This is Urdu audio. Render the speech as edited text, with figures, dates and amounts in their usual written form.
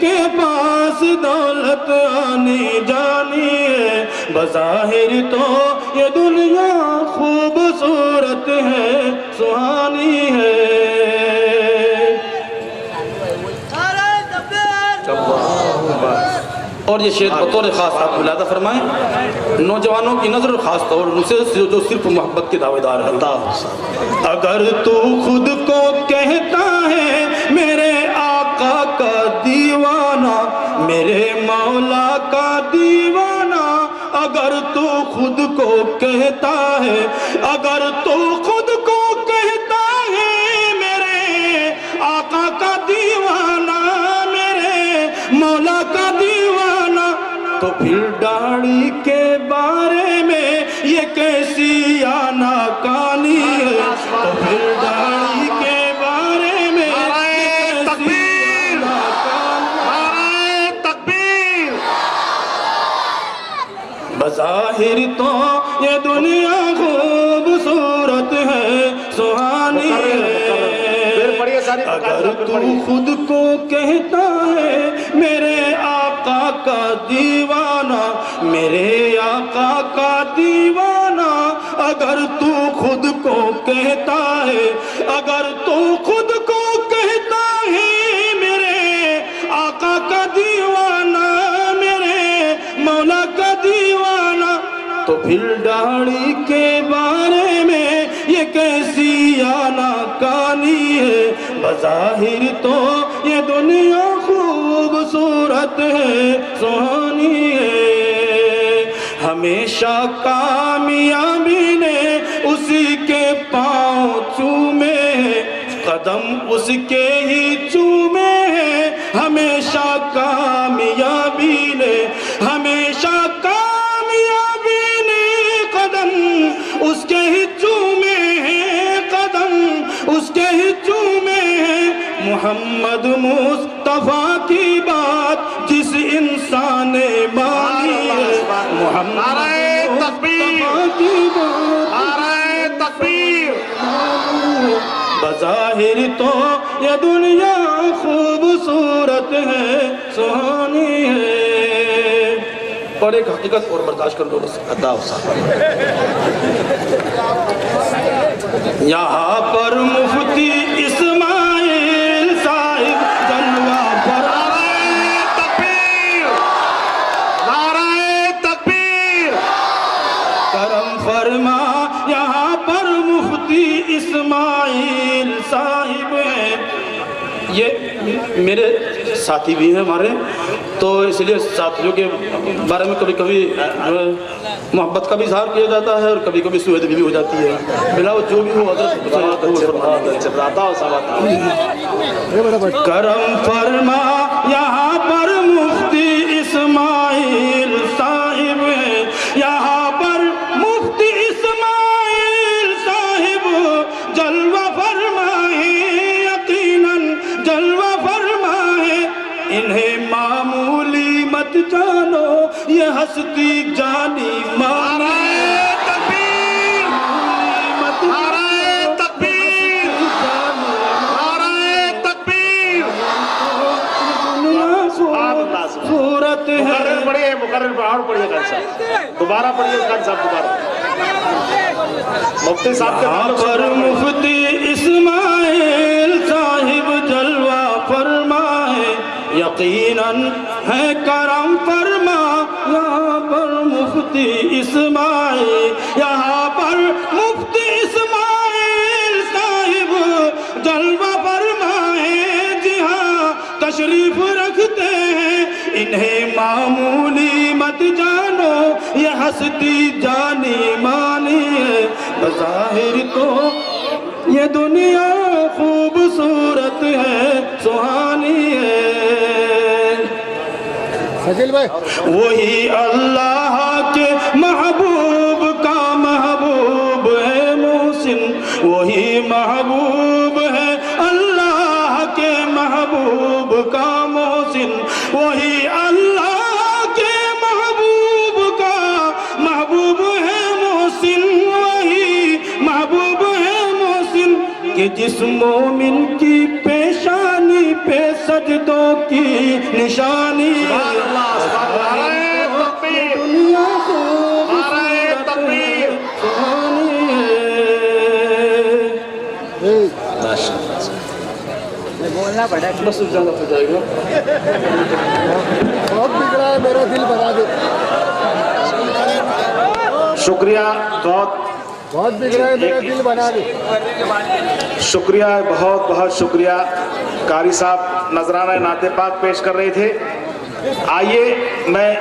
کے پاس دولت آنی جانی ہے، بظاہر تو یہ دنیا خوبصورت ہے، سہانی ہے۔ اور یہ شعر بطور خاص آپ ملاحظہ فرمائیں، نوجوانوں کی نظر خاص طور ان سے جو صرف محبت کے دعوے دار ہیں۔ اگر تو خود کو کہتا ہے میرے آقا کا دیوانہ، میرے مولا کا دیوانہ، اگر تو خود کو کہتا ہے، اگر تو خود کو کہتا ہے میرے آقا کا دیوانہ، میرے مولا کا دیوانہ، تو پھر داڑھی کے بارے میں یہ کیسی آناکانی ہے، تو پھر داڑھی کے بارے میں یہ کیسی تکبیر۔ بظاہر تو یہ دنیا خوبصورت ہے، سہانی ہے، اگر تو خود کو کہتا ہے میرے آقا کا دیوانہ، میرے آقا کا دیوانہ، اگر تو خود کو کہتا ہے، اگر تو خود کو کہتا ہے میرے آقا کا دیوانہ، میرے مولا کا دیوانہ، تو پھر داڑھی کے بارے میں یہ کیسی آناکانی ہے، بظاہر تو یہ دنیا خوبصورت ہے، سہانی ہے۔ ہمیشہ کامیابی نے اسی کے پاؤں چومے ہیں، قدم اس کے ہی چومے ہیں، ہمیشہ کامیابی نے، ہمیشہ کامیابی نے قدم اس کے ہی چومے ہیں، قدم اس کے ہی چومے ہیں۔ محمد مصطفیٰ کی بات جس انسان نے مانی ہے، محمد مصطفیٰ کی بات، تکبیر۔ بظاہر تو یہ دنیا خوبصورت ہے، سہانی ہے۔ اور ایک حقیقت اور برداشت کر لو بس، یہاں پر مفتی اسماعیل صاحب جلوہ پر، نعرہ تکبیر، نعرہ تکبیر، کرم فرما، یہاں پر مفتی اسماعیل صاحب ہیں۔ یہ میرے ساتھی بھی ہیں ہمارے، تو اس لیے ساتھیوں کے بارے میں کبھی کبھی محبت کا بھی اظہار کیا جاتا ہے اور کبھی کبھی سوء ادبی بھی ہو جاتی ہے، بلا وہ جو بھی ہو حضرت کرم فرما، یہاں پر مفتی اسماعیل صاحب ہیں، یہاں پر مفتی اسماعیل صاحب جلوہ فرمائے، یقیناً جلوہ فرمائے، انہیں معمولی مت جانو، یہ ہستی جانی مانی۔ تکبیر، نعرہ تکبیر، نعرہ تکبیر۔ صورت ہے، مقرر پڑھئے، مقرر پڑھئے، پڑھئے خان صاحب دوبارہ پڑھئے، خان صاحب دوبارہ مفتی صاحب کے یہاں پر مفتی اسماعیل صاحب جلوہ فرمائے، یقیناً ہے کرم فرما، یہاں پر مفتی اسماعیل، یہاں پر مفتی اسماعیل صاحب جلوہ فرمائے، جی ہاں تشریف رکھتے ہیں، انہیں معمولی مت جانو، یہ ہستی جانی مانی ہے، بظاہر تو یہ دنیا خوبصورت ہے، سہانی ہے۔ وہی اللہ کے محبوب کا محبوب ہے محسن، وہی محبوب ہے اللہ کے محبوب کا محسن، وہی اللہ کے محبوب کا محبوب ہے محسن، وہی محبوب ہے محسن، کہ جس مومن کی پیشانی پہ سجدوں کی نشانی دنیا بولنا پڑا بس اجازت ہو جائے گا. بہت بگڑا ہے میرا دل بنا دے. شکریہ, بہت بگڑا ہے میرا دل بنا دے. شکریہ, بہت بہت شکریہ. قاری صاحب نذرانہ نعت پاک پیش کر رہے تھے. آئیے میں